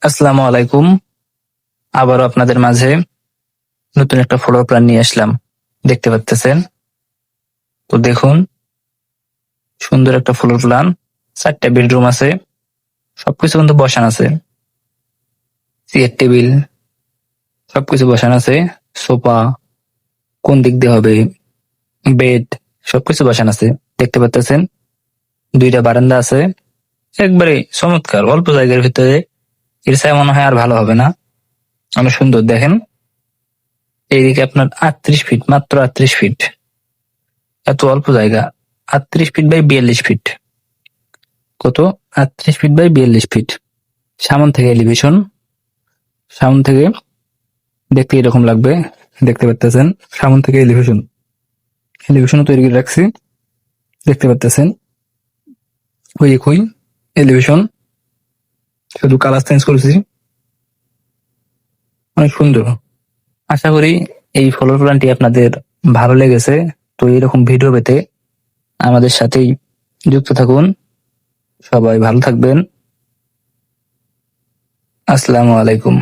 আসসালামু আলাইকুম। আবারও আপনাদের মাঝে নতুন একটা ফ্লোর প্ল্যান নিয়ে আসলাম। দেখতে পাচ্তেছেন, তো দেখুন, সুন্দর একটা ফ্লোর প্ল্যান। 4টা বেডরুম আছে, সবকিছু কিন্তু বসানো আছে। চেয়ার টেবিল সবকিছু বসানো আছে। সোফা কোন দিক দিয়ে হবে, বেড সবকিছু বসানো আছে। দেখতে পাচ্তেছেন, 2টা বারান্দা আছে। একবারে চমৎকার, অল্প জায়গার ভিতরে। এর চাই মনে হয় আর ভালো হবে না, অনেক সুন্দর। দেখেন, এইদিকে আপনার 38 ফিট, মাত্র 38 ফিট। এত অল্প জায়গা, 38 ফিট বাই 42 ফিট। কত? 38 ফিট বাই 42 ফিট। সামন থেকে এলিভেশন, সামন থেকে দেখতে এরকম লাগবে। দেখতে পাচ্তেছেন, সামন থেকে এলিভেশন, এলিভেশনও তৈরি করে রাখছি। দেখতে পাচ্তেছেন, ওই একই এলিভেশন, শুধু কালার চেঞ্জ করেছি। অনেক সুন্দর। আশা করি এই ফ্লোর প্ল্যানটি আপনাদের ভালো লেগেছে। তো এরকম ভিডিও পেতে আমাদের সাথেই যুক্ত থাকুন। সবাই ভালো থাকবেন। আসসালামু আলাইকুম।